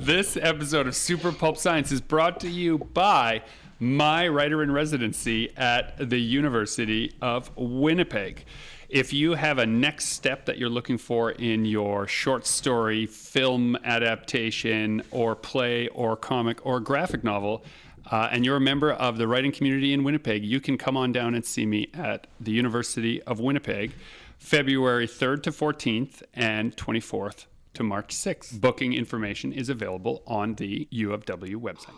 This episode of Super Pulp Science is brought to you by my writer-in-residency at the University of Winnipeg. If you have a next step that you're looking for in your short story, film adaptation, or play, or comic, or graphic novel, and you're a member of the writing community in Winnipeg, you can come on down and see me at the University of Winnipeg, February 3rd to 14th and 24th to March 6th. Booking information is available on the U of W website.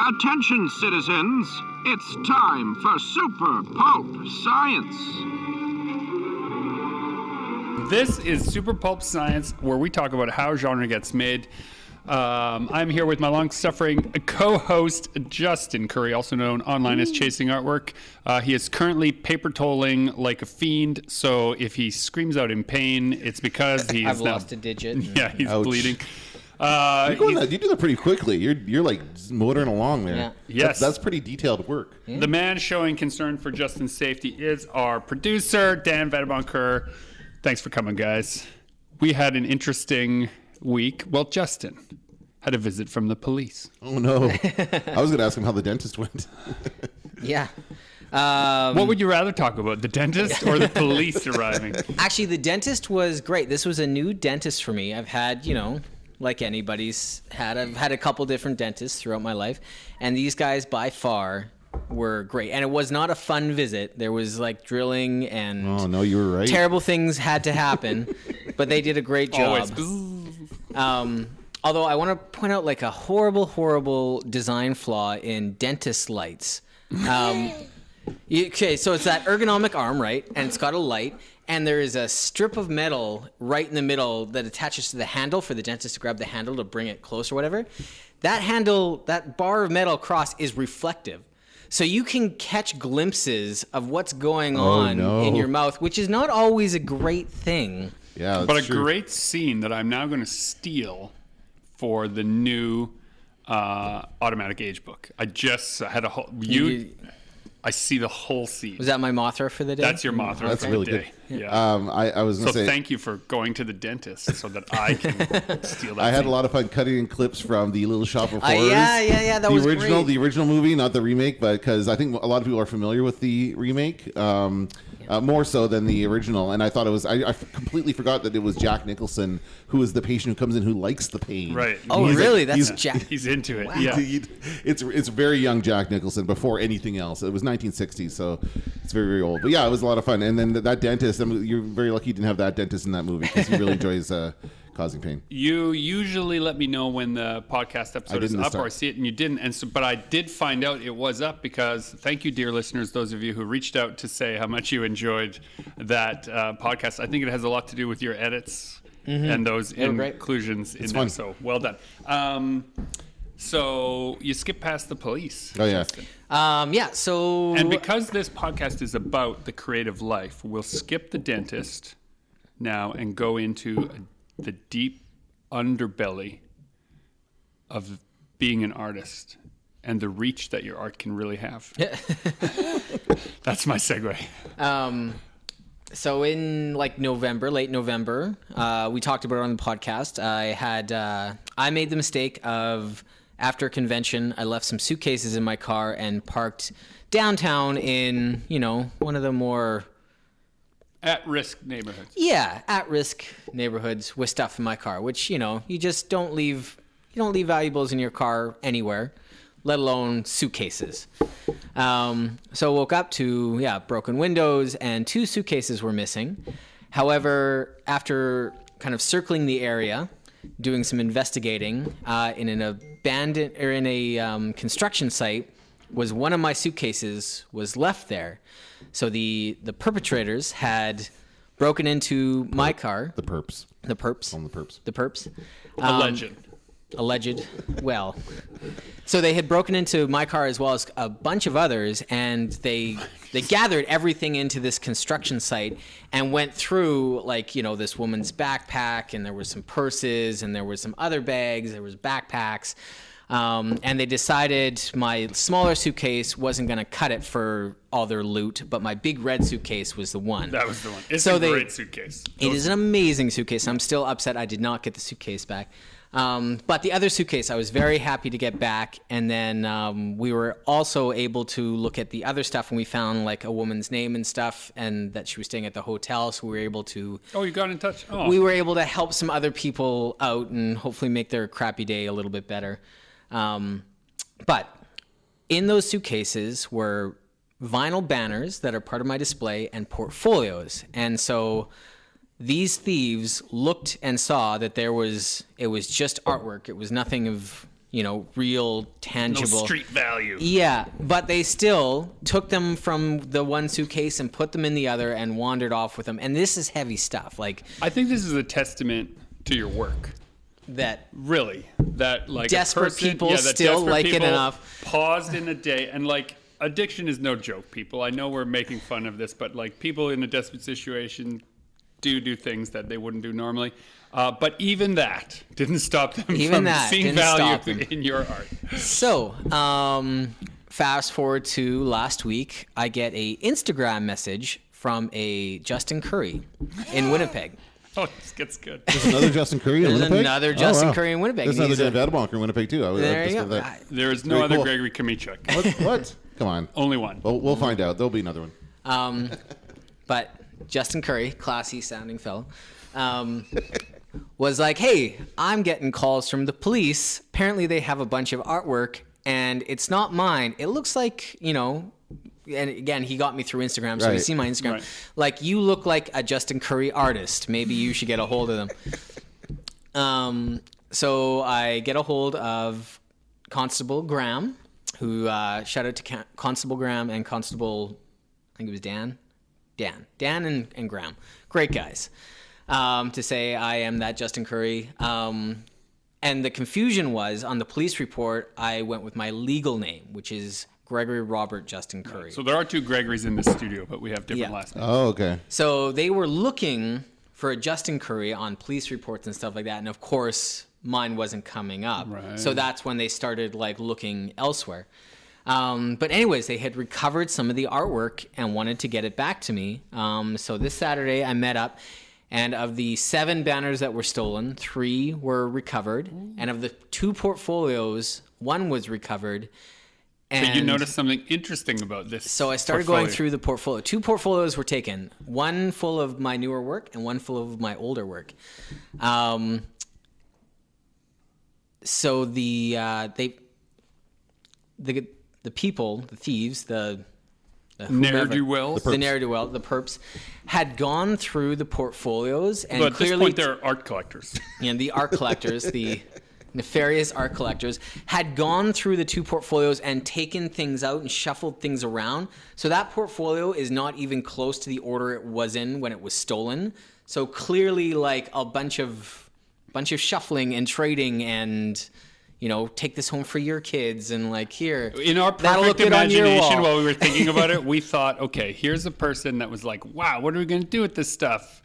Attention, citizens. It's time for Super Pulp Science. This is Super Pulp Science, where we talk about how genre gets made. I'm here with my long-suffering co-host, Justin Curry, also known online as Chasing Artwork. He is currently paper tolling like a fiend, so if he screams out in pain, it's because he's I've lost a digit. Yeah, he's Ouch. bleeding. You do that pretty quickly. You're like motoring along there. Yeah. Yes. That's pretty detailed work. Yeah. The man showing concern for Justin's safety is our producer, Dan Vadeboncoeur. Thanks for coming, guys. We had an interesting week. Well, Justin had a visit from the police. Oh, no. I was going to ask him how the dentist went. Yeah. What would you rather talk about, the dentist or the police arriving? Actually, the dentist was great. This was a new dentist for me. I've had, like anybody's had, I've had a couple different dentists throughout my life. And these guys, by far, were great. And it was not a fun visit. There was like drilling and Oh, no, you were right. terrible things had to happen. But they did a great job. Always. Although I want to point out like a horrible design flaw in dentist lights. Okay, so it's that ergonomic arm, right? And it's got a light. And there is a strip of metal right in the middle that attaches to the handle for the dentist to grab the handle to bring it close or whatever. That handle, that bar of metal across is reflective. So you can catch glimpses of what's going on in your mouth, which is not always a great thing. Yeah, that's But a true. great scene that I'm now going to steal for the new automatic age book. I just had a whole... I see the whole scene. Was that my Mothra for the day? That's your Mothra That's for really the day. good. Yeah. I was going So to say... thank you for going to the dentist so that I can steal that I had scene. a lot of fun cutting in clips from the Little Shop of Horrors. Yeah, that was great. The original movie, not the remake, but because I think a lot of people are familiar with the remake, more so than the original. And I thought it was, I completely forgot that it was Jack Nicholson, who is the patient who comes in who likes the pain. Right. Oh, He's really? like- That's he's- Jack. He's into it. Wow. Yeah. It's very young Jack Nicholson before anything else. It was 1960s, so it's very, very old. But yeah, it was a lot of fun. And then that dentist, you're very lucky you didn't have that dentist in that movie because he really enjoys causing pain. You usually let me know when the podcast episode is didn't up, this or I time. see it and you didn't. And so, but I did find out it was up because, thank you, dear listeners, those of you who reached out to say how much you enjoyed that podcast. I think it has a lot to do with your edits and those They were great. inclusions in It's there. fun. So well done. So you skip past the police. Oh, yeah. Justin. So... And because this podcast is about the creative life, we'll skip the dentist now and go into the deep underbelly of being an artist and the reach that your art can really have. That's my segue. So in like late November, we talked about it on the podcast. I made the mistake of, after a convention, I left some suitcases in my car and parked downtown in, one of the more, At-risk neighborhoods. at-risk neighborhoods with stuff in my car, which, you just don't leave valuables in your car anywhere, let alone suitcases. So I woke up to, broken windows and 2 suitcases were missing. However, after kind of circling the area, doing some investigating in an abandoned or in a construction site, was one of my suitcases was left there. So the perpetrators had broken into my car. The perps. The perps. On the perps. The perps. Alleged. Well, so they had broken into my car as well as a bunch of others, and they gathered everything into this construction site and went through, this woman's backpack, and there was some purses, and there was some other bags, there was backpacks. And they decided my smaller suitcase wasn't going to cut it for all their loot, but my big red suitcase was the one. That was the one. It's So a they- great suitcase. It is an amazing suitcase. I'm still upset I did not get the suitcase back. But the other suitcase, I was very happy to get back. And then we were also able to look at the other stuff, and we found like a woman's name and stuff, and that she was staying at the hotel. So we were able to Oh, you got in touch? Oh. we were able to help some other people out and hopefully make their crappy day a little bit better. But in those suitcases were vinyl banners that are part of my display and portfolios. And so these thieves looked and saw that it was just artwork. It was nothing of, real no tangible. street value. Yeah, but they still took them from the one suitcase and put them in the other and wandered off with them. And this is heavy stuff. Like I think this is a testament to your work. that. Really, that like Desperate a person, people that still desperate like it people enough. Paused in a day, and like addiction is no joke, people. I know we're making fun of this, but like people in a desperate situation do things that they wouldn't do normally. But even that didn't stop them from seeing value in your art. So, fast forward to last week, I get a Instagram message from a Justin Curry in Winnipeg. Oh, this gets good. There's another Justin Curry in There's Winnipeg? another Justin Curry in Winnipeg. There's another He's a- Dan Vadeboncoeur in Winnipeg, too. There you go. That. There is no Very other cool. Gregory Kamichuk. What? Come on. Only one. Well, we'll find out. There'll be another one. But Justin Curry, classy sounding fellow, was like, hey, I'm getting calls from the police. Apparently they have a bunch of artwork and it's not mine. It looks like, and again, he got me through Instagram, so Right. he's seen my Instagram. Right. Like, you look like a Justin Curry artist. Maybe you should get a hold of them. So I get a hold of Constable Graham, who shout out to Constable Graham and Constable, I think it was Dan and Graham. Great guys. To say I am that Justin Curry. And the confusion was, on the police report, I went with my legal name, which is Gregory Robert Justin Curry. So there are two Gregorys in the studio, but we have different Yeah. last names. Oh, okay. So they were looking for a Justin Curry on police reports and stuff like that. And of course, mine wasn't coming up. Right. So that's when they started like looking elsewhere. But anyways, they had recovered some of the artwork and wanted to get it back to me. So this Saturday I met up, and of the 7 banners that were stolen, 3 were recovered. And of the 2 portfolios, 1 was recovered. And But you noticed something interesting about this. so I started going through the portfolio. 2 portfolios were taken, 1 full of my newer work and 1 full of my older work. So the people, the thieves, the ne'er-do-wells. the ne'er-do-well, the perps, had gone through the portfolios and But at this clearly point, they're art collectors. the art collectors, the nefarious art collectors, had gone through the 2 portfolios and taken things out and shuffled things around. So that portfolio is not even close to the order it was in when it was stolen. So clearly, like a bunch of shuffling and trading and, take this home for your kids and like here. In our that'll look perfect good on your imagination, wall. while we were thinking about it, we thought, okay, here's a person that was like, wow, what are we going to do with this stuff?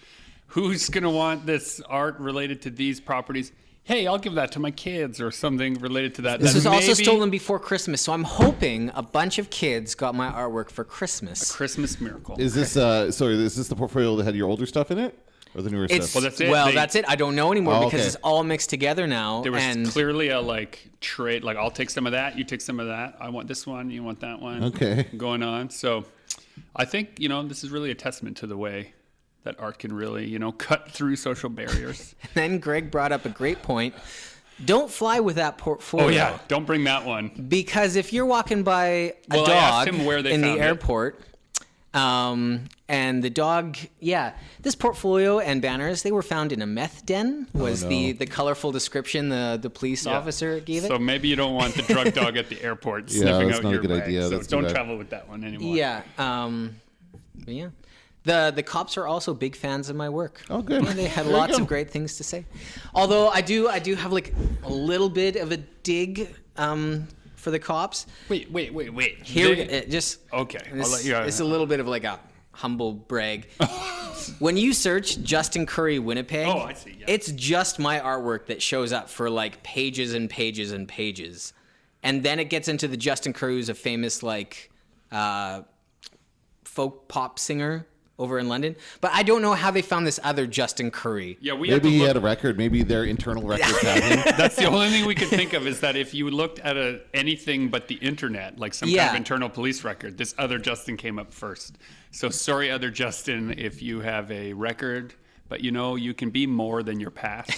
Who's going to want this art related to these properties? Hey, I'll give that to my kids or something related to that. This That was also maybe stolen before Christmas, so I'm hoping a bunch of kids got my artwork for Christmas. Christmas miracle. Is this is this the portfolio that had your older stuff in it? Or the newer It's, stuff? Well, that's it. Well, They- that's it. I don't know anymore Oh, because okay. it's all mixed together now. There was and clearly a trade, like I'll take some of that, you take some of that. I want this one, you want that one. Okay. Going on. So I think, this is really a testament to the way that art can really, cut through social barriers. then Greg brought up a great point. Don't fly with that portfolio. Oh yeah, don't bring that one. Because if you're walking by a Well, I asked dog him where they in the found it. airport, and the dog, this portfolio and banners, they were found in a meth den, was no. the colorful description the police Yeah. officer gave it. So maybe you don't want the drug dog at the airport Yeah, sniffing that's out not a your good bag. idea. So That's too don't bad. travel with that one anymore. Yeah. But yeah. The cops are also big fans of my work. Oh, good. Yeah, they had There you lots go. of great things to say. Although I do have like a little bit of a dig for the cops. Wait. Here, They- just Okay, I'll This, let you- it's a little bit of like a humble brag. When you search Justin Curry Winnipeg, Oh, I see, yeah. it's just my artwork that shows up for like pages and pages and pages. And then it gets into the Justin Curry, who's a famous like folk pop singer over in London. But I don't know how they found this other Justin Curry. Yeah, Maybe he had a record. Maybe their internal records had him. That's the only thing we could think of, is that if you looked at anything but the internet, like some kind of internal police record, this other Justin came up first. So sorry, other Justin, if you have a record, but you can be more than your past,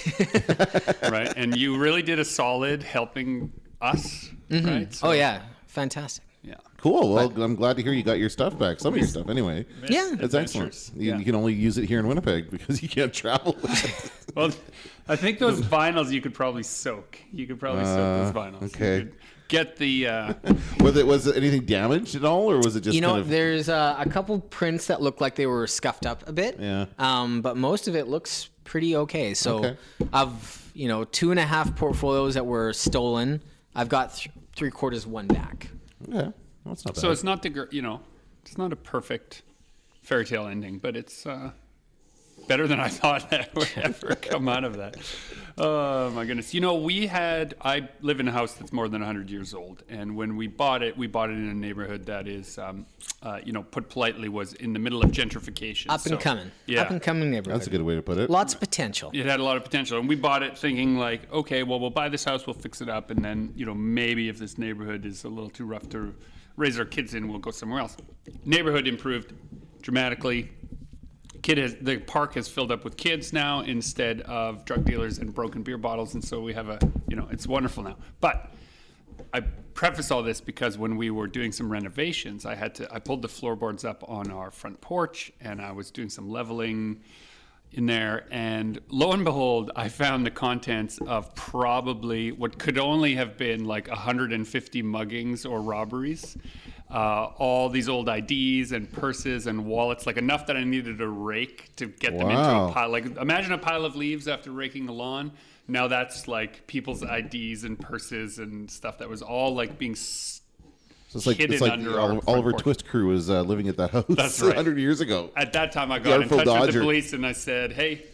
right? And you really did a solid helping us, right? So, Oh yeah, fantastic. yeah. Cool. Well, I'm glad to hear you got your stuff back. Some of your stuff, anyway. Yeah. That's excellent. Adventures. You can only use it here in Winnipeg because you can't travel with it. Well, I think those vinyls you could probably soak. You could probably soak those vinyls. okay. You could get the. Was it anything damaged at all, or was it just kind of... there's a couple prints that look like they were scuffed up a bit. Yeah. But most of it looks pretty okay. So Okay. of 2.5 portfolios that were stolen, I've got 3/4 one back. Okay. That's not bad. So it's not it's not a perfect fairy tale ending, but it's better than I thought that would ever come out of that. Oh my goodness! I live in a house that's more than 100 years old, and when we bought it in a neighborhood that is, put politely, was in the middle of gentrification. Up and coming. Yeah. Up and coming neighborhood. That's a good way to put it. Lots of potential. It had a lot of potential, and we bought it thinking like, okay, well, we'll buy this house, we'll fix it up, and then maybe if this neighborhood is a little too rough to raise our kids in, we'll go somewhere else. Neighborhood improved dramatically. The park has filled up with kids now instead of drug dealers and broken beer bottles, and so we have it's wonderful now. But I preface all this because when we were doing some renovations, I pulled the floorboards up on our front porch, and I was doing some leveling in there, and lo and behold, I found the contents of probably what could only have been like 150 muggings or robberies. All these old IDs and purses and wallets, like enough that I needed a rake to get them into a pile. Like imagine a pile of leaves after raking the lawn. Now that's like people's IDs and purses and stuff that was all like being So it's like under our Oliver porch. Twist crew was living at that house That's right. 100 years ago. At that time, I got in Artful touch with Dodger. the police and I said, hey,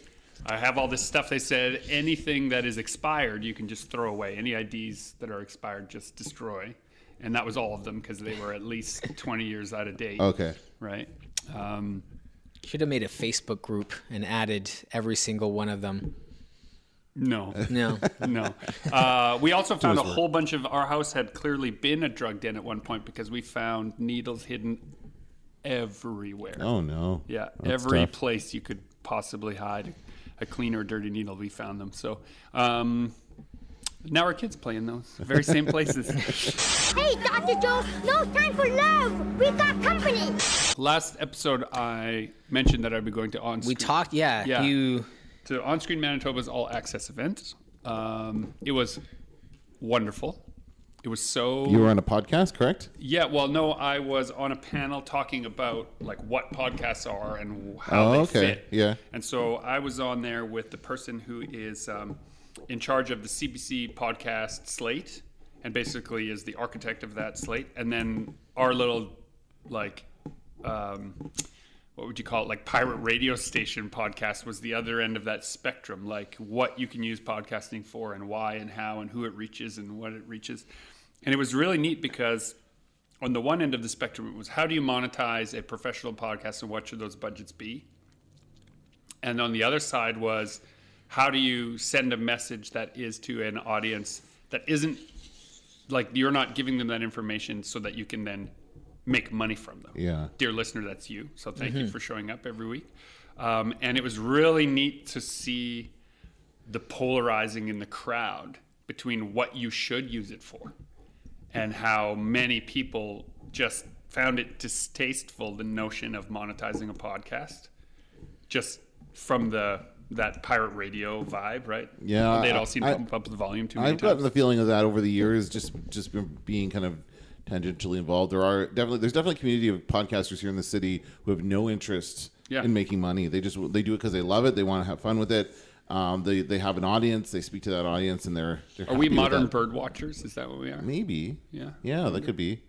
I have all this stuff. They said anything that is expired, you can just throw away. Any IDs that are expired, just destroy. And that was all of them because they were at least 20 years out of date. Okay. Right? Should have made a Facebook group and added every single one of them. No. No. No. We also found a whole bunch of... Our house had clearly been a drug den at one point because we found needles hidden everywhere. Oh, no. Yeah. That's every tough. place you could possibly hide a clean or dirty needle, we found them. So now our kids play in those very same places. Hey, Dr. Joe, no time for love. We got company. Last episode, I mentioned that I'd be going to On-Screen. We talked, yeah. To On-Screen Manitoba's all-access event. It was wonderful. It was so... You were on a podcast, correct? Yeah, well, no, I was on a panel talking about like what podcasts are and how they fit. Yeah. And so I was on there with the person who is in charge of the CBC podcast slate and basically is the architect of that slate. And then our little like... what would you call it? Like pirate radio station podcast was the other end of that spectrum, like what you can use podcasting for and why and how and who it reaches and what it reaches. And it was really neat because on the one end of the spectrum, it was how do you monetize a professional podcast and what should those budgets be? And on the other side was how do you send a message that is to an audience that isn't like you're not giving them that information so that you can then make money from them. Yeah. Dear listener, that's you. So thank you for showing up every week. And it was really neat to see the polarizing in the crowd between what you should use it for and how many people just found it distasteful, the notion of monetizing a podcast, just from that pirate radio vibe, right? Yeah. They'd all seen pump up the volume too many I've gotten times. the feeling of that over the years, just being kind of tangentially involved. There's definitely a community of podcasters here in the city who have no interest in making money. They do it because they love it. They want to have fun with it. They have an audience. They speak to that audience, and they're Are we happy with modern that. bird watchers? Is that what we are? Maybe. Yeah. That could be.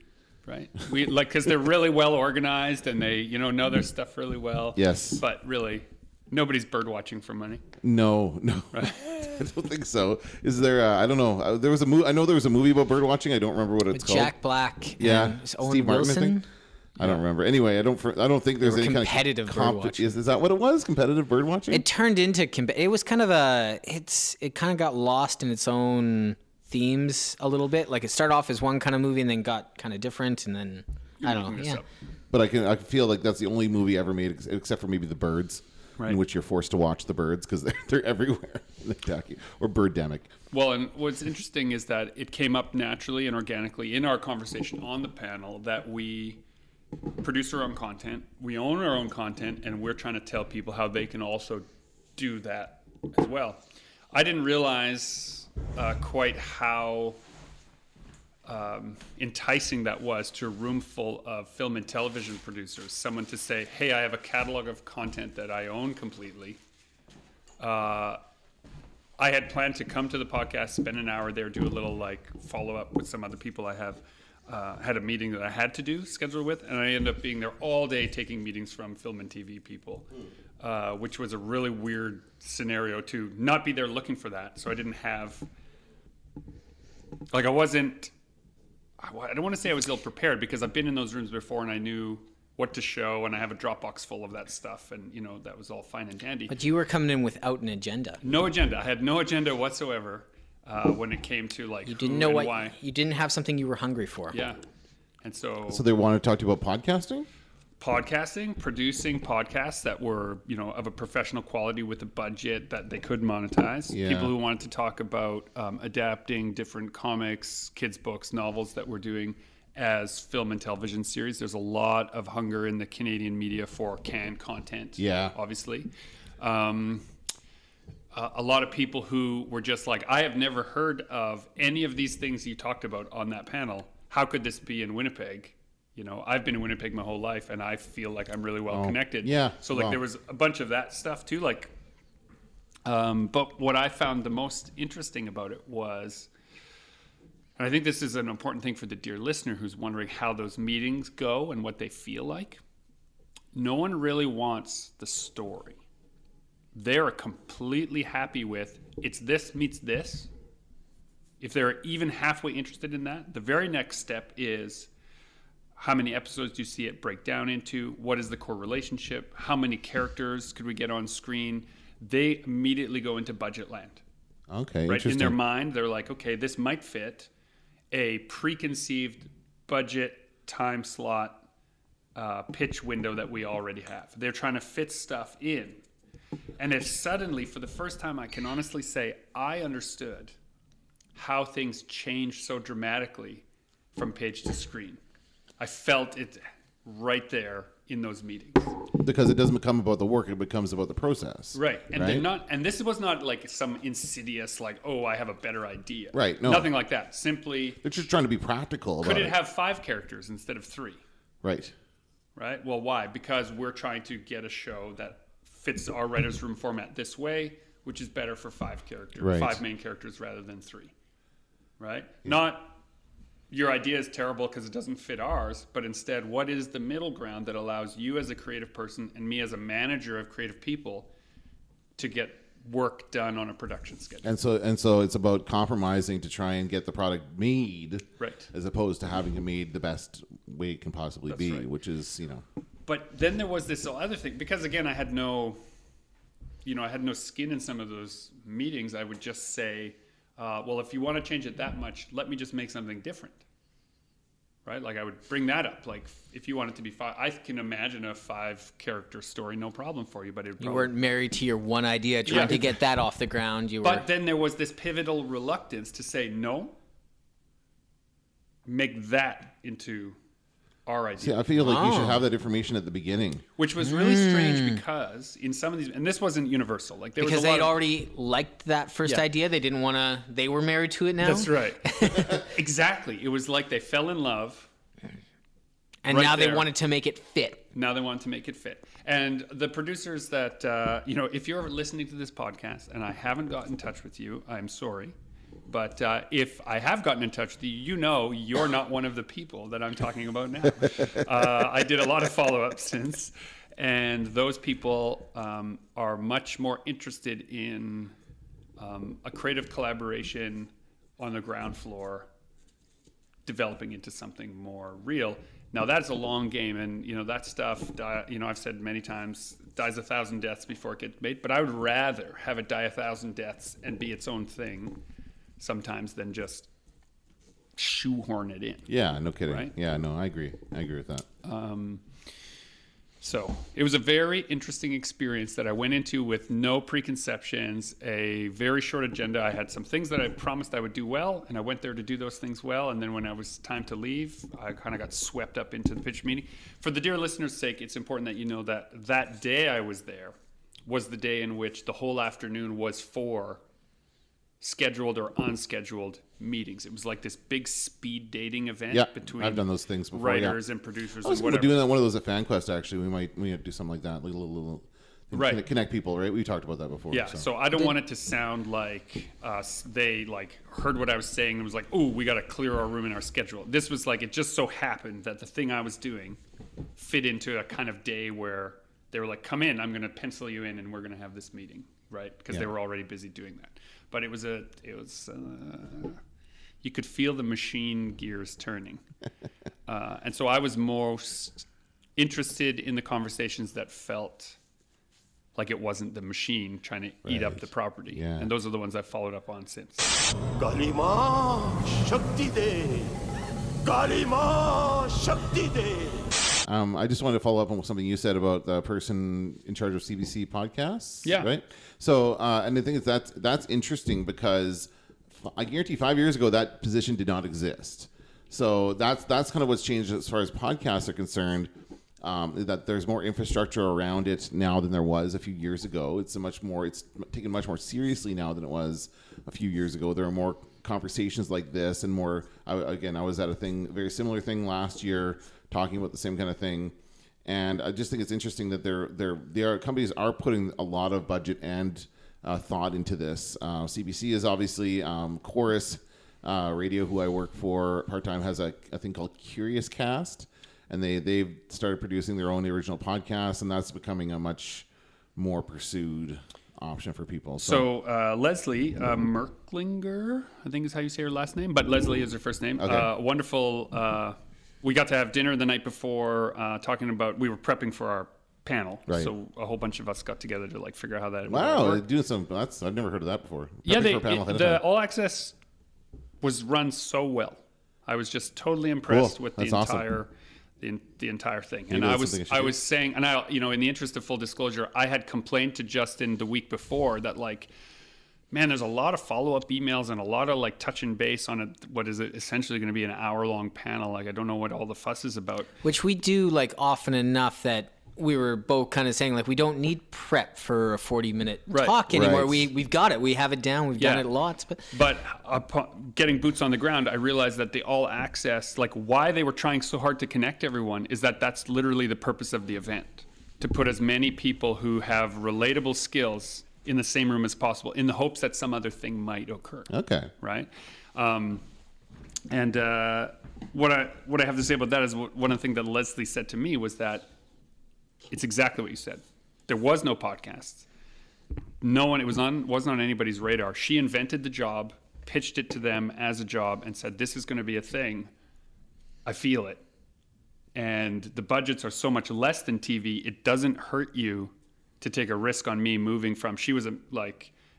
Right. We like because they're really well organized and they know their stuff really well. Yes. But really, Nobody's bird watching for money. No. I don't think so. Is there? I don't know. There was a movie. I know there was a movie about bird watching. I don't remember what it's called. Jack Black. Yeah, And Owen Steve Martin, Wilson. I think. I don't remember. Anyway, I don't think there's any competitive kind of bird watching. Is that what it was? Competitive bird watching? It turned into it was kind of it kind of got lost in its own themes a little bit. Like it started off as one kind of movie and then got kind of different, and then I don't know. Yeah. But I feel like that's the only movie ever made, except for maybe The Birds, Right. in which you're forced to watch the birds because they're everywhere. Or Birdemic. Well, and what's interesting is that it came up naturally and organically in our conversation on the panel that we produce our own content, we own our own content, and we're trying to tell people how they can also do that as well. I didn't realize quite how enticing that was to a room full of film and television producers. Someone to say, hey, I have a catalog of content that I own completely. I had planned to come to the podcast, spend an hour there, do a little follow up with some other people I have. Had a meeting that I had to do, scheduled with, and I ended up being there all day taking meetings from film and TV people, which was a really weird scenario to not be there looking for that. So I didn't have, I don't want to say I was ill prepared because I've been in those rooms before and I knew what to show, and I have a Dropbox full of that stuff, and that was all fine and dandy. But you were coming in without an agenda. No agenda. I had no agenda whatsoever. When it came to you didn't know why. You didn't have something you were hungry for. Yeah, and so they wanted to talk to you about podcasting, producing podcasts that were of a professional quality with a budget that they could monetize. Yeah. People who wanted to talk about adapting different comics, kids' books, novels that we're doing as film and television series. There's a lot of hunger in the Canadian media for canned content. Yeah, obviously. A lot of people who were just like, I have never heard of any of these things you talked about on that panel. How could this be in Winnipeg? I've been in Winnipeg my whole life, and I feel like I'm really well connected. Yeah. So there was a bunch of that stuff too. But what I found the most interesting about it was, and I think this is an important thing for the dear listener who's wondering how those meetings go and what they feel like. No one really wants the story. They're completely happy with it's this meets this. If they're even halfway interested in that, the very next step is how many episodes do you see it break down into? What is the core relationship? How many characters could we get on screen? They immediately go into budget land. Okay, right? interesting. In their mind, they're like, okay, this might fit a preconceived budget time slot pitch window that we already have. They're trying to fit stuff in. And it suddenly, for the first time, I can honestly say I understood how things changed so dramatically from page to screen. I felt it right there in those meetings. Because it doesn't become about the work, it becomes about the process. Right. And right? they're not, and this was not like some insidious, I have a better idea. Right. No. Nothing like that. Simply, they're just trying to be practical about could it have 5 characters instead of 3? Right. Right. Well, why? Because we're trying to get a show that fits our writer's room format this way, which is better for 5 characters, right. 5 main characters rather than 3. Right? Yeah. Not your idea is terrible because it doesn't fit ours, but instead, what is the middle ground that allows you as a creative person and me as a manager of creative people to get work done on a production schedule? And so it's about compromising to try and get the product made, right? As opposed to having it made the best way it can possibly be, right. Which is, But then there was this other thing, because again, I had no skin in some of those meetings. I would just say, well, if you want to change it that much, let me just make something different. Right? I would bring that up. If you want it to be 5, I can imagine a 5-character story, no problem for you. But you weren't married to your one idea, trying to get that off the ground. But then there was this pivotal reluctance to say, no, make that into our idea. See, I feel like you should have that information at the beginning. Which was really strange because in some of these, and this wasn't universal. Because they'd already liked that first idea. They didn't want to, they were married to it now. That's right. Exactly. It was like they fell in love. And now they wanted to make it fit. Now they wanted to make it fit. And the producers that, if you're listening to this podcast and I haven't gotten in touch with you, I'm sorry. But if I have gotten in touch with you, you're not one of the people that I'm talking about now. I did a lot of follow-up since. And those people are much more interested in a creative collaboration on the ground floor, developing into something more real. Now that's a long game, and that stuff, I've said many times, dies 1,000 deaths before it gets made. But I would rather have it die 1,000 deaths and be its own thing sometimes than just shoehorn it in. Yeah, no kidding. Right? Yeah, no, I agree with that. So it was a very interesting experience that I went into with no preconceptions, a very short agenda. I had some things that I promised I would do well, and I went there to do those things well. And then when it was time to leave, I kind of got swept up into the pitch meeting. For the dear listeners' sake, it's important that you know that that day I was there was the day in which the whole afternoon was for scheduled or unscheduled meetings. It was like this big speed dating event between I've done those things before, writers and producers I was and whatever. doing that one of those at FanQuest. Actually, we might do something like that, like a little connect people, right? We talked about that before. Yeah, so I don't want it to sound like they like heard what I was saying and was like, "Oh, we got to clear our room in our schedule." This was like, it just so happened that the thing I was doing fit into a kind of day where they were like, "Come in, I'm going to pencil you in, and we're going to have this meeting," right? Because they were already busy doing that. But it was you could feel the machine gears turning, and so I was most interested in the conversations that felt like it wasn't the machine trying to eat up the property. Yeah. And those are the ones I've followed up on since. Kalima Shakti De. Kalima Shakti De. I just wanted to follow up on something you said about the person in charge of CBC podcasts. Yeah. Right. So, and the thing is that's interesting because I guarantee 5 years ago that position did not exist. So that's kind of what's changed as far as podcasts are concerned. That there's more infrastructure around it now than there was a few years ago. It's taken much more seriously now than it was a few years ago. There are more conversations like this and more. I was at a very similar thing last year, talking about the same kind of thing, and I just think it's interesting that companies are putting a lot of budget and thought into this. CBC is obviously Chorus Radio, who I work for part-time, has a thing called Curious Cast. And they've started producing their own original podcasts, and that's becoming a much more pursued option for people. So Leslie Merklinger, I think is how you say her last name, but Leslie is her first name. Okay. Wonderful. We got to have dinner the night before, talking about, we were prepping for our panel. Right. So a whole bunch of us got together to figure out how that Wow, would doing some. I've never heard of that before. Yeah, Prepping for a panel ahead of time. the All Access was run so well. I was just totally impressed with the entire. The entire thing. Maybe And I was saying, and in the interest of full disclosure, I had complained to Justin the week before that man, there's a lot of follow-up emails and a lot of touch and base on what is essentially going to be an hour-long panel. I don't know what all the fuss is about. Which we do often enough that we were both kind of saying we don't need prep for a 40-minute talk anymore. Right. We've got it. We have it down. We've done it lots. But upon getting boots on the ground, I realized that the All Access, why they were trying so hard to connect everyone, is that's literally the purpose of the event, to put as many people who have relatable skills in the same room as possible, in the hopes that some other thing might occur. Okay. Right. And what I have to say about that is one of the things that Leslie said to me was that it's exactly what you said. There was no podcast. No one. It wasn't on anybody's radar. She invented the job, pitched it to them as a job, and said, "This is going to be a thing. I feel it." And the budgets are so much less than TV. It doesn't hurt you to take a risk on me moving from. She was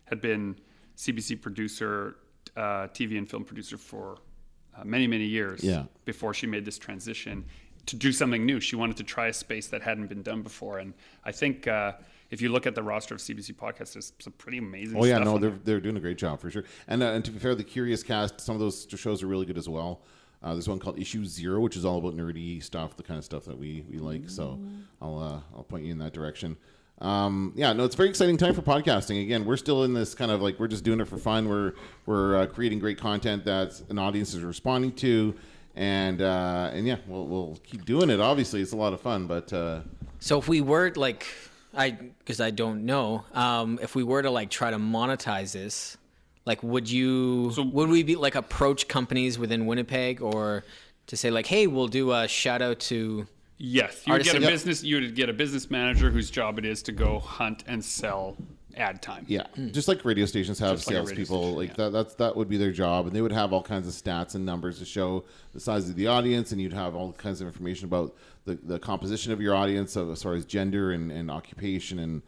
had been CBC producer, TV and film producer for many, many years. Yeah. Before she made this transition to do something new. She wanted to try a space that hadn't been done before. And I think if you look at the roster of CBC podcasts, there's some pretty amazing stuff. Oh yeah, no, on they're doing a great job for sure. And to be fair, the Curious Cast, some of those shows are really good as well. There's one called Issue Zero, which is all about nerdy stuff, the kind of stuff that we like. So I'll point you in that direction. It's a very exciting time for podcasting. Again, we're still in this kind of we're just doing it for fun. We're creating great content that an audience is responding to. And we'll keep doing it. Obviously, it's a lot of fun. But so if we were because I don't know, if we were to try to monetize this, would we be approach companies within Winnipeg or to say hey, we'll do a shout out to Yes, you would get a business. You would get a business manager whose job it is to go hunt and sell ad time. Yeah, just like radio stations have Just like a radio salespeople, station, that would be their job, and they would have all kinds of stats and numbers to show the size of the audience, and you'd have all kinds of information about the composition of your audience, so as far as gender and occupation and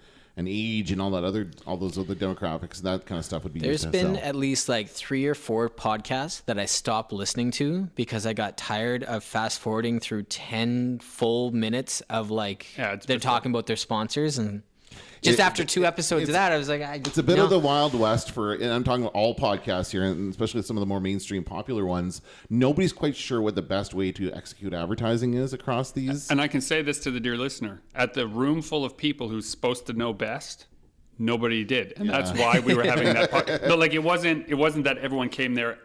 age and all those other demographics, and that kind of stuff would be. There's used to been sell. at least like 3 or 4 podcasts that I stopped listening to because I got tired of fast forwarding through 10 full minutes of like they're talking about their sponsors, and just after 2 episodes of that, I was like, it's a bit of the Wild West and I'm talking about all podcasts here, and especially some of the more mainstream popular ones. Nobody's quite sure what the best way to execute advertising is across these. And I can say this to the dear listener: at the room full of people who's supposed to know best, nobody did, and that's why we were having that podcast. No, like it wasn't that everyone came there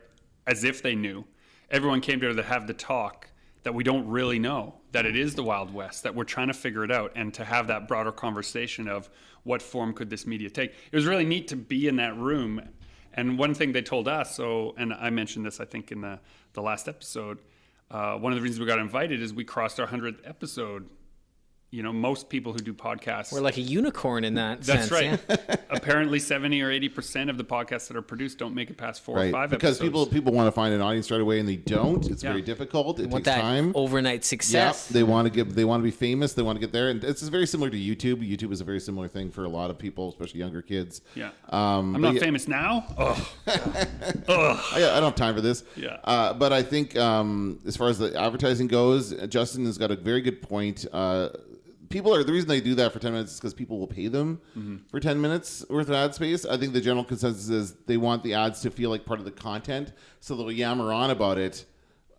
as if they knew. Everyone came there to have the talk that we don't really know, that it is the Wild West, that we're trying to figure it out, and to have that broader conversation of what form could this media take. It was really neat to be in that room. And one thing they told us, and I mentioned this, I think, in the last episode, one of the reasons we got invited is we crossed our 100th episode. You know, most people who do podcasts... We're like a unicorn in that That's sense. right. Yeah. Apparently 70 or 80% of the podcasts that are produced don't make it past 4 or 5 because episodes. people want to find an audience right away, and they don't. It's very difficult. It takes that time. Overnight success. Yeah, they want to be famous. They want to get there, and it's very similar to YouTube. YouTube is a very similar thing for a lot of people, especially younger kids. Yeah. I'm not famous now. Oh. I don't have time for this. Yeah. But I think as far as the advertising goes, Justin has got a very good point. The reason they do that for 10 minutes is because people will pay them for 10 minutes worth of ad space. I think the general consensus is they want the ads to feel like part of the content, so they'll yammer on about it.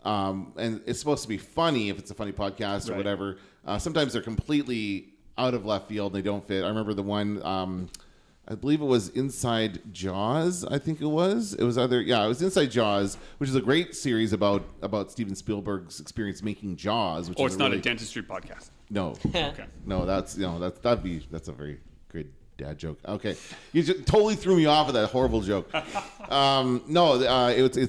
And it's supposed to be funny if it's a funny podcast or whatever. Sometimes they're completely out of left field and they don't fit. I remember the one, I believe it was Inside Jaws, I think it was. It was Inside Jaws, which is a great series about Steven Spielberg's experience making Jaws. Which It's not a dentistry podcast. No. Okay. No, that's a very good dad joke. Okay, you just totally threw me off of that horrible joke. It's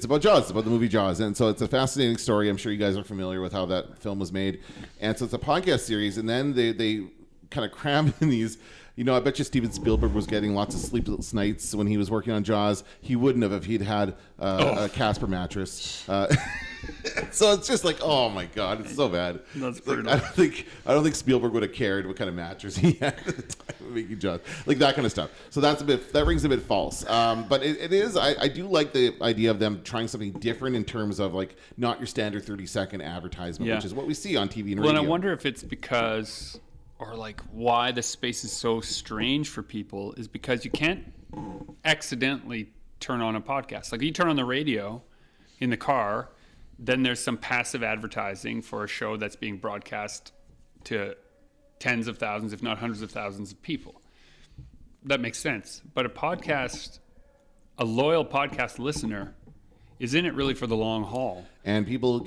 about Jaws. It's about the movie Jaws, and so it's a fascinating story. I'm sure you guys are familiar with how that film was made, and so it's a podcast series, and then they kind of cram in these. You know, I bet you Steven Spielberg was getting lots of sleepless nights when he was working on Jaws. He wouldn't have if he'd had a Casper mattress. So it's just like, oh my God, it's so bad. That's brutal. I don't think Spielberg would have cared what kind of mattress he had at the time of making Jaws, like that kind of stuff. So that rings a bit false. But it is. I do like the idea of them trying something different in terms of like not your standard 30-second advertisement, which is what we see on TV and radio. Well, and I wonder if it's because, or like why the space is so strange for people is because you can't accidentally turn on a podcast. Like you turn on the radio in the car, then there's some passive advertising for a show that's being broadcast to tens of thousands, if not hundreds of thousands of people. That makes sense. But a loyal podcast listener is in it really for the long haul. And people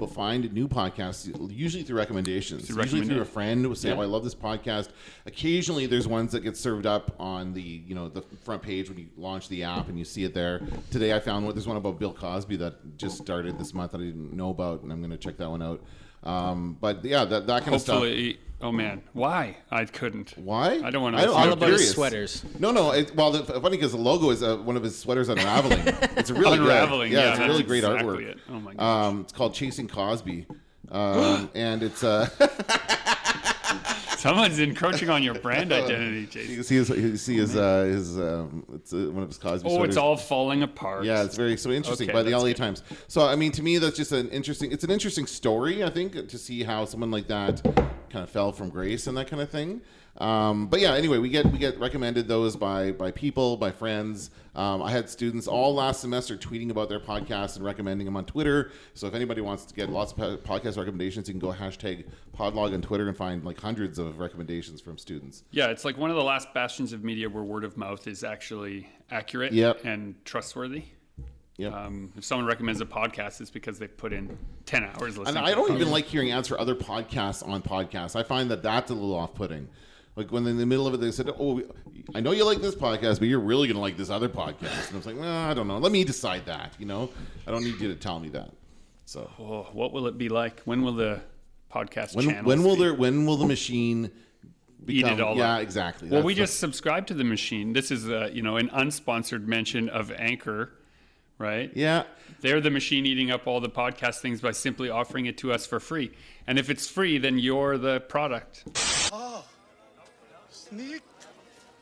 find new podcasts usually through recommendations. Usually through a friend who will say, "Oh, I love this podcast." Occasionally, there's ones that get served up on the front page when you launch the app and you see it there. Today, I found there's one about Bill Cosby that just started this month that I didn't know about, and I'm going to check that one out. But yeah, that kind of stuff. Oh man, why? I couldn't. Why? I don't want to. All about his sweaters. No. Funny because the logo is one of his sweaters unraveling. It's really Unraveling. good. Yeah, it's a really great exactly artwork. It. Oh my gosh. It's called Chasing Cosby, and it's Someone's encroaching on your brand identity, Jason. you see his it's one of his Cosby sweaters. It's all falling apart. Yeah, it's very interesting Okay, by the that's LA good. Times. So I mean, to me, that's just an interesting story. I think to see how someone like that kind of fell from grace and that kind of thing. But yeah, anyway, we get recommended those by people, by friends. I had students all last semester tweeting about their podcasts and recommending them on Twitter. So if anybody wants to get lots of podcast recommendations, you can go #podlog on Twitter and find like hundreds of recommendations from students. Yeah, it's like one of the last bastions of media where word of mouth is actually accurate and trustworthy. Yeah. If someone recommends a podcast, it's because they put in 10 hours listening. And I don't even like hearing ads for other podcasts on podcasts. I find that's a little off-putting. Like when in the middle of it, they said, "Oh, I know you like this podcast, but you're really going to like this other podcast." And I was like, "Well, I don't know. Let me decide that. I don't need you to tell me that." So, What will it be like? When will the podcast When channels. when will the machine become, eat it all yeah, up? exactly. Well, we just subscribe to the machine. This is an unsponsored mention of Anchor, right? Yeah. They're the machine eating up all the podcast things by simply offering it to us for free. And if it's free, then you're the product. Sneak.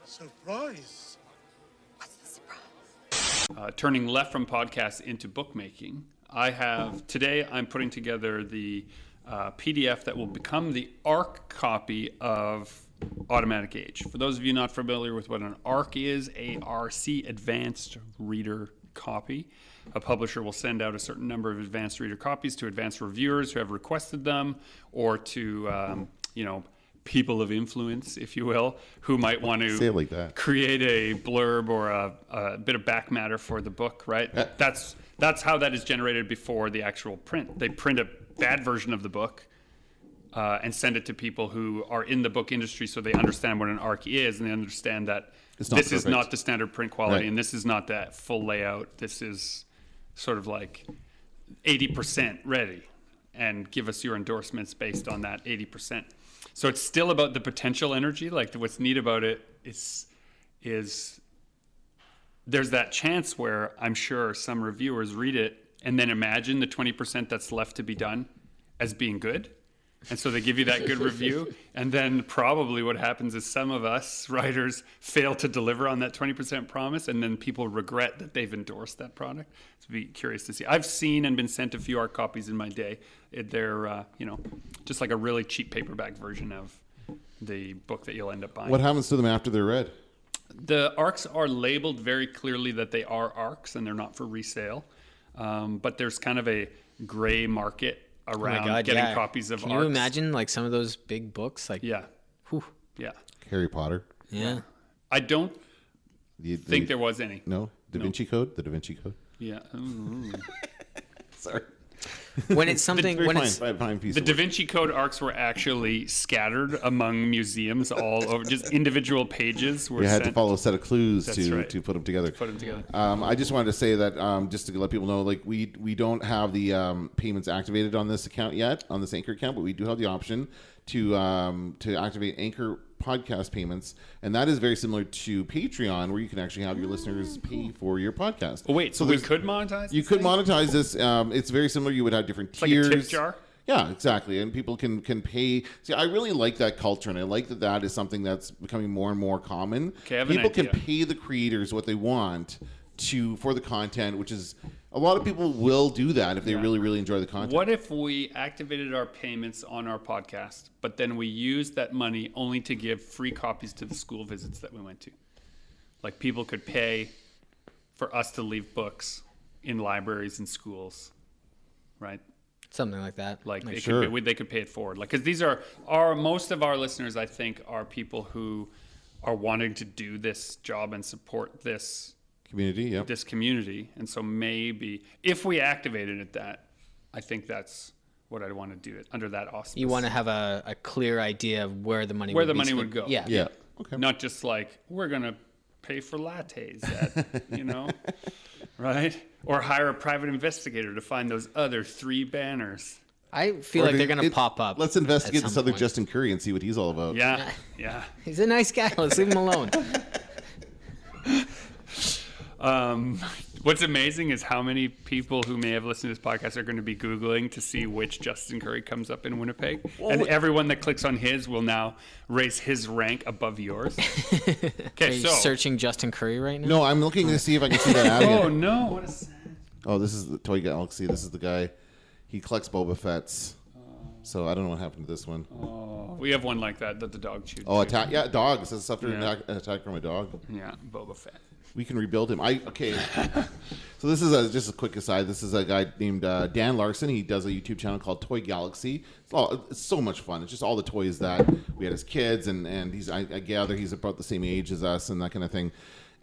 Surprise. Turning left from podcasts into bookmaking, today I'm putting together the PDF that will become the ARC copy of Automatic Age. For those of you not familiar with what an ARC is, ARC, Advanced Reader Copy. A publisher will send out a certain number of advanced reader copies to advanced reviewers who have requested them, or to people of influence, if you will, who might want to Say it like that. create a blurb or a bit of back matter for the book, right? That's how that is generated before the actual print. They print a bad version of the book and send it to people who are in the book industry, so they understand what an ARC is, and they understand that this is not the standard print quality, Right. and this is not that full layout. This is sort of like 80% ready, and give us your endorsements based on that 80%. So it's still about the potential energy. Like, what's neat about it is there's that chance where I'm sure some reviewers read it and then imagine the 20% that's left to be done as being good. And so they give you that good review. And then probably what happens is some of us writers fail to deliver on that 20% promise. And then people regret that they've endorsed that product. To be curious to see. I've seen and been sent a few ARC copies in my day. They're, just like a really cheap paperback version of the book that you'll end up buying. What happens to them after they're read? The ARCs are labeled very clearly that they are ARCs and they're not for resale. But there's kind of a gray market around getting copies of ARCs. Can you imagine like some of those big books? Like, Yeah. whew. Yeah. Harry Potter? Yeah. I don't think there was any. No? Da Vinci Code? The Da Vinci Code? Yeah. Ooh. Sorry. When it's something, when it's Fine piece The of Da work. Vinci Code ARCs were actually scattered among museums all over. Just individual pages were You had to sent. follow a set of clues That's to right. put them together. Put them together. I just wanted to say that just to let people know, like we don't have the payments activated on this account yet, on this Anchor account, but we do have the option to activate Anchor podcast payments, and that is very similar to Patreon, where you can actually have your listeners pay for your podcast. Oh, wait, so we could monetize You this could thing? monetize this. It's very similar. You would have different It's like tiers. a tip jar? Yeah, exactly. And people can pay. See, I really like that culture, and I like that is something that's becoming more and more common. Okay, I have an People can idea. pay the creators what they want for the content, which is a lot of people will do that if they really, really enjoy the content. What if we activated our payments on our podcast, but then we used that money only to give free copies to the school visits that we went to? Like, people could pay for us to leave books in libraries and schools, right? something like that. Like they Sure. they could pay it forward. Like, because these are most of our listeners, I think, are people who are wanting to do this job and support this Community, yeah. this community. And so maybe if we activated it, I think that's what I'd want to do it under that auspice. You want to have a clear idea of where the money Where would the be money spent. would go. Yeah. Yeah. Okay. Not just like, we're going to pay for lattes at, right? Or hire a private investigator to find those other 3 banners. I feel Or like they're to- going to pop up. Let's investigate at this some other point. Justin Curry and see what he's all about. Yeah, yeah. He's a nice guy. Let's leave him alone. What's amazing is how many people who may have listened to this podcast are going to be Googling to see which Justin Curry comes up in Winnipeg. And everyone that clicks on his will now raise his rank above yours. Are Okay, you so. searching Justin Curry right now? No, I'm looking to see if I can see that ad Oh, again. no. What a sad. Oh, this is the Toy Galaxy. This is the guy. He collects Boba Fett's. So I don't know what happened to this one. Oh, we have one like that the dog chewed. Oh, too. attack! Yeah, dogs. This is after Yeah. an attack from a dog. Yeah, Boba Fett. We can rebuild him. Okay. So this is just a quick aside. This is a guy named Dan Larson. He does a YouTube channel called Toy Galaxy. It's so much fun. It's just all the toys that we had as kids, and I gather he's about the same age as us and that kind of thing.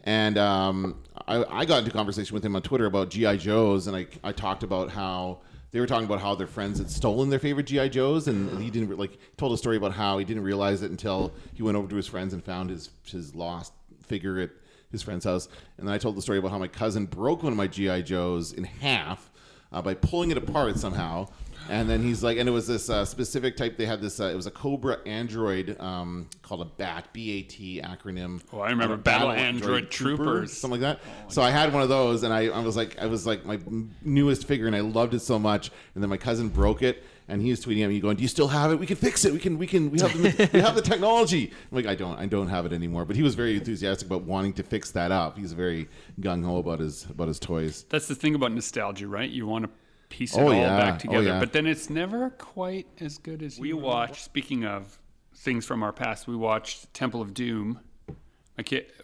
And I got into conversation with him on Twitter about G.I. Joes, and I talked about how they were talking about how their friends had stolen their favorite G.I. Joes, and he didn't told a story about how he didn't realize it until he went over to his friends and found his lost figure at his friend's house. And then I told the story about how my cousin broke one of my G.I. Joes in half by pulling it apart somehow. And then he's like, and it was this specific type. They had this. It was a Cobra Android called a BAT, B-A-T acronym. Oh, I remember Battle Android Troopers, something like that. So I had one of those, and I was like my newest figure, and I loved it so much. And then my cousin broke it, and he was tweeting at me, going, "Do you still have it? We can fix it. We have the technology." I'm like, I don't have it anymore. But he was very enthusiastic about wanting to fix that up. He's very gung ho about his toys. That's the thing about nostalgia, right? You want to piece it all back together, but then it's never quite as good as we watched. Speaking of things from our past, we watched Temple of Doom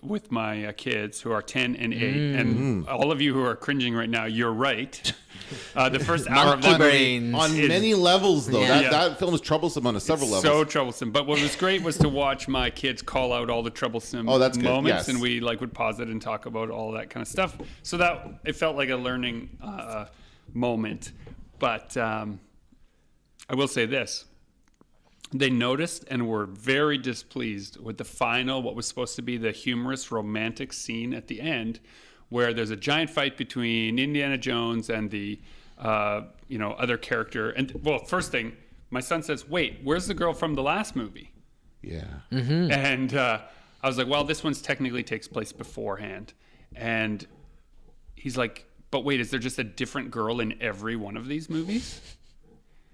with my kids who are 10 and 8, and all of you who are cringing right now, you're right. The first hour of that movie on many levels, though. That film is troublesome on several levels. So troublesome. But what was great was to watch my kids call out all the troublesome moments, yes. and we would pause it and talk about all that kind of stuff. So that it felt like a learning moment. But I will say this. They noticed and were very displeased with the final, what was supposed to be the humorous romantic scene at the end, where there's a giant fight between Indiana Jones and the other character. And well, first thing, my son says, "Wait, where's the girl from the last movie?" Yeah. Mm-hmm. And I was like, "Well, this one's technically takes place beforehand." And he's like, "But wait, is there just a different girl in every one of these movies?"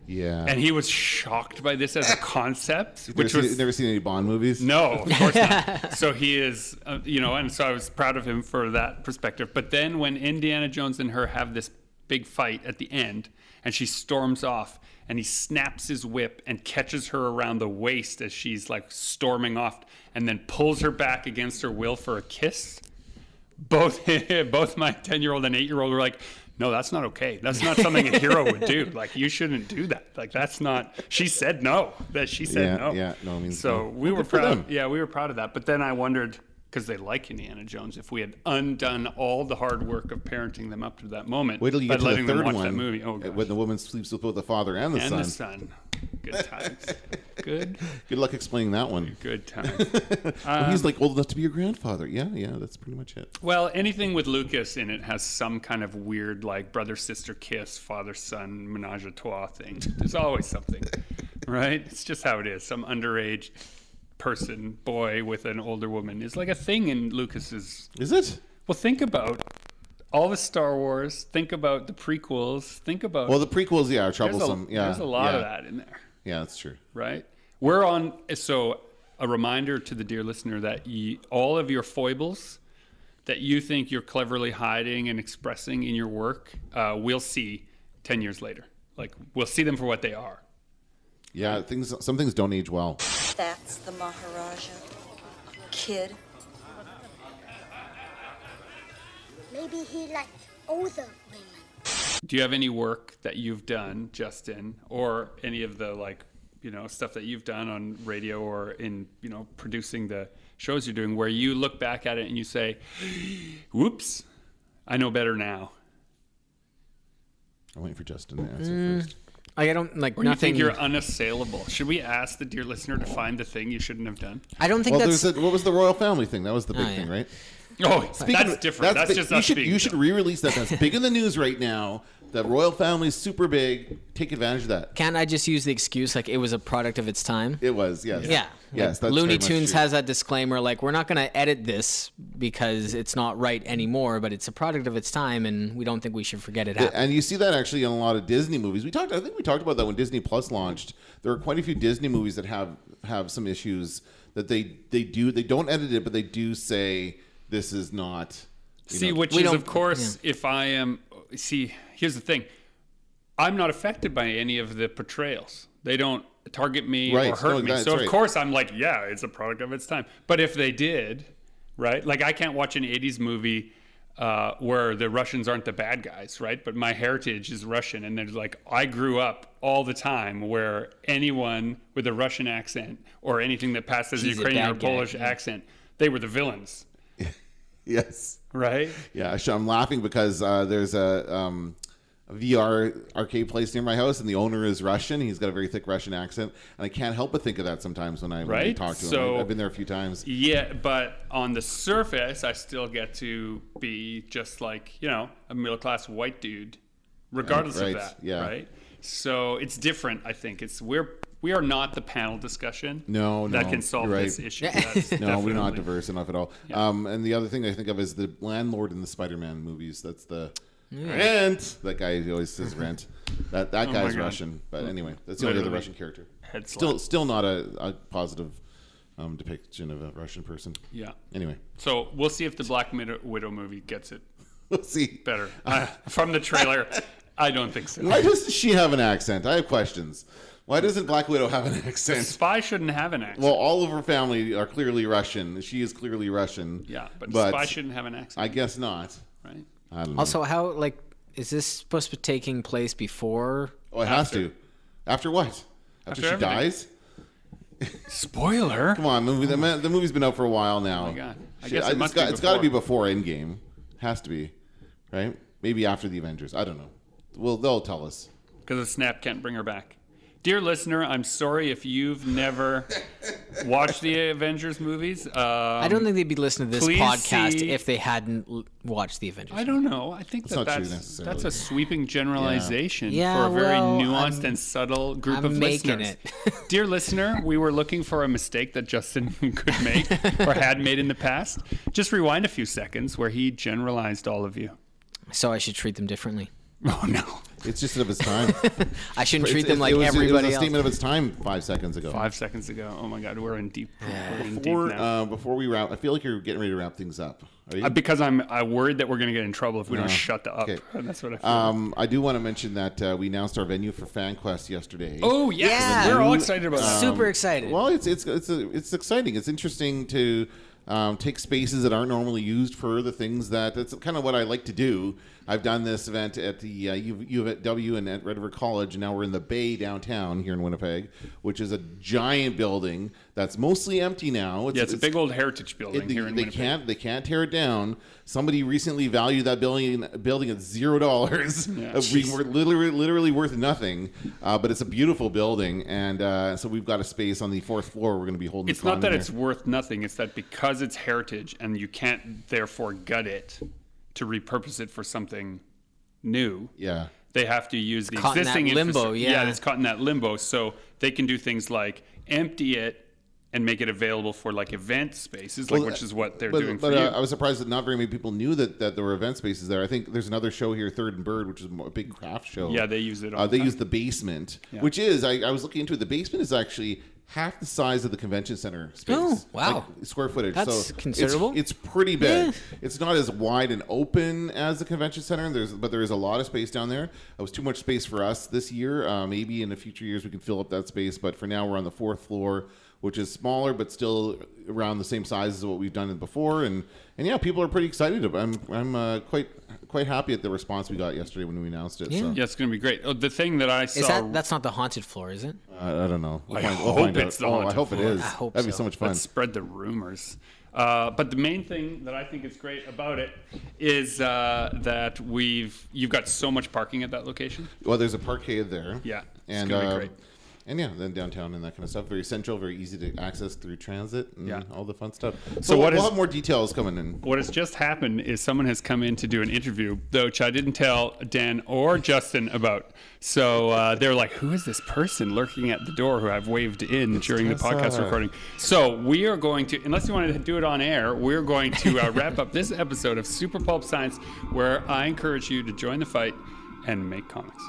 Yeah. And he was shocked by this as a concept. Never seen any Bond movies? No, of course not. So he is, and so I was proud of him for that perspective. But then when Indiana Jones and her have this big fight at the end, and she storms off, and he snaps his whip and catches her around the waist as she's like storming off, and then pulls her back against her will for a kiss. Both my 10-year-old and 8-year-old were like, "No, that's not okay. That's not something a hero would do. Like, you shouldn't do that. Like, that's not." She said no. She said no. Yeah, no means so no. we were proud. Yeah, we were proud of that. But then I wondered, because they like Indiana Jones, if we had undone all the hard work of parenting them up to that moment. Wait till you get to the third watch one. That movie. Oh, gosh. When the woman sleeps with both the father and the son. And the son. Good times. Good luck explaining that one. Good times. Well, he's like old enough to be your grandfather. Yeah, that's pretty much it. Well, anything with Lucas in it has some kind of weird, like, brother-sister kiss, father-son menage a trois thing. There's always something, right? It's just how it is. Some underage boy with an older woman is like a thing in Lucas's. Is it? Well, think about all the Star Wars. Think about the prequels. Think about. Well, the prequels, are troublesome. There's a lot of that in there. Yeah, that's true. Right? We're on. So, a reminder to the dear listener that all of your foibles that you think you're cleverly hiding and expressing in your work, we'll see 10 years later. Like, we'll see them for what they are. Yeah, some things don't age well. That's the Maharaja. Kid. Maybe he liked older women. Do you have any work that you've done, Justin, or any of the stuff that you've done on radio or in, producing the shows you're doing where you look back at it and you say, "Whoops, I know better now"? I'm waiting for Justin to answer first. I don't like or nothing. You think you're unassailable? Should we ask the dear listener to find the thing you shouldn't have done? I don't think that's. What was the royal family thing? That was the big thing, right? Oh, that's different. That's just us being. You should re-release that. That's big in the news right now. The royal family is super big. Take advantage of that. Can't I just use the excuse like it was a product of its time? It was, yes. Yeah. Yes, that's Looney very much Tunes true. has that disclaimer like we're not going to edit this because it's not right anymore, but it's a product of its time and we don't think we should forget it happened. And you see that actually in a lot of Disney movies. I think we talked about that when Disney Plus launched. There are quite a few Disney movies that have some issues that they don't edit it, but they do say this is not. Which is of course if I am. See, here's the thing. I'm not affected by any of the portrayals. They don't target me or hurt me. So, of course, I'm like, yeah, it's a product of its time. But if they did, right? Like, I can't watch an 80s movie where the Russians aren't the bad guys, right? But my heritage is Russian. And there's like, I grew up all the time where anyone with a Russision accent or anything that passes a Ukrainian or Polish accent, they were the villains. Yes. Right? Yeah, I'm laughing because there's a VR arcade place near my house, and the owner is Russian. He's got a very thick Russian accent, and I can't help but think of that sometimes when I talk to him. I've been there a few times. Yeah, but on the surface, I still get to be just like, a middle-class white dude, regardless of that, right? So it's different, I think. We are not the panel discussion No, that can solve you're right. this issue. That's No, we're not definitely- diverse enough at all. Yeah. And the other thing I think of is the landlord in the Spider-Man movies. That's the rent. That guy who always says rent. That my guy's God. Russian. But anyway, that's the only other Literally. Russian character. Head slap. Still not a positive depiction of a Russian person. Yeah. Anyway, So we'll see if the Black Widow movie gets it we'll see. better. From the trailer, I don't think so. Why does she have an accent? I have questions. Why doesn't Black Widow have an accent? Spy shouldn't have an accent. Well, all of her family are clearly Russian. She is clearly Russian. Yeah, but but Spy shouldn't have an accent. I guess not. Right? I don't know. Also, how is this supposed to be taking place before? Oh, it has to. After what? After she everything. dies? Spoiler. Come on, movie. The movie's been out for a while now. Oh my God. I Shit, guess it must be it's got to be before. before Endgame. Has to be, right? Maybe after the Avengers. I don't know. They'll tell us. Because the snap can't bring her back. Dear listener, I'm sorry if you've never watched the Avengers movies. I don't think they'd be listening to this please podcast see- if they hadn't watched the Avengers. I don't know. I think not true that's necessarily. a sweeping generalization Yeah, for a very well, nuanced and subtle group I'm of making listeners. it. Dear listener, we were looking for a mistake that Justin could make or had made in the past. Just rewind a few seconds where he generalized all of you. So I should treat them differently. Oh no. It's just of its time. I shouldn't treat them like it was everybody a else. statement of its time 5 seconds ago. 5 seconds ago. Oh my God, we're in deep. We're in deep Before, now. before we wrap, I feel like you're getting ready to wrap things up. Are you? Because I'm worried that we're going to get in trouble if we don't shut up. Okay. That's what I feel. I do want to mention that we announced our venue for FanQuest yesterday. Oh yes, Yeah. we're all excited about that. Super excited. Well, it's exciting. It's interesting to take spaces that aren't normally used for the things that's kind of what I like to do. I've done this event at the U of W and at Red River College, and now we're in the Bay downtown here in Winnipeg, which is a giant building that's mostly empty now. It's a big old heritage building here in they Winnipeg. They can't tear it down. Somebody recently valued that building at $0, Yeah. of being literally worth nothing. But it's a beautiful building, and so we've got a space on the 4th floor. We're going to be holding. It's the con not that in it's there. worth nothing. It's that because it's heritage and you can't therefore gut it to repurpose it for something new. Yeah. They have to use the caught in that existing limbo, infrastructure. yeah. It's caught in that limbo. So they can do things like empty it and make it available for like event spaces, which is what they're doing for you. I was surprised that not very many people knew that there were event spaces there. I think there's another show here, Third and Bird, which is a big craft show. Yeah, they use it all They the time. use the basement, Yeah. which is I was looking into it. The basement is actually half the size of the convention center space. Oh, wow. Like, square footage. That's so considerable. It's pretty big. Yeah. It's not as wide and open as the convention center. But there is a lot of space down there. It was too much space for us this year. Maybe in the future years we can fill up that space. But for now we're on the 4th floor, which is smaller but still around the same size as what we've done it before. And yeah, people are pretty excited. I'm quite happy at the response we got yesterday when we announced it. Yeah. So. Yeah, it's going to be great. Oh, the thing that I saw. That's not the haunted floor, is it? I don't know. We'll I we'll hope find it's out. the Oh, I haunted hope it floor. is. I hope That'd be so. so much fun. Let's spread the rumors. But the main thing that I think is great about it is that you've got so much parking at that location. Well, there's a parkade there. Yeah, it's and gonna be great. And yeah, then downtown and that kind of stuff. Very central, very easy to access through transit and Yeah. all the fun stuff. So we'll what is- have more details coming in. What has just happened is someone has come in to do an interview, which I didn't tell Dan or Justin about. So they're like, who is this person lurking at the door who I've waved in during the podcast Tessa. recording? So we are going to, unless you wanted to do it on air, we're going to wrap up this episode of Super Pulp Science, where I encourage you to join the fight and make comics.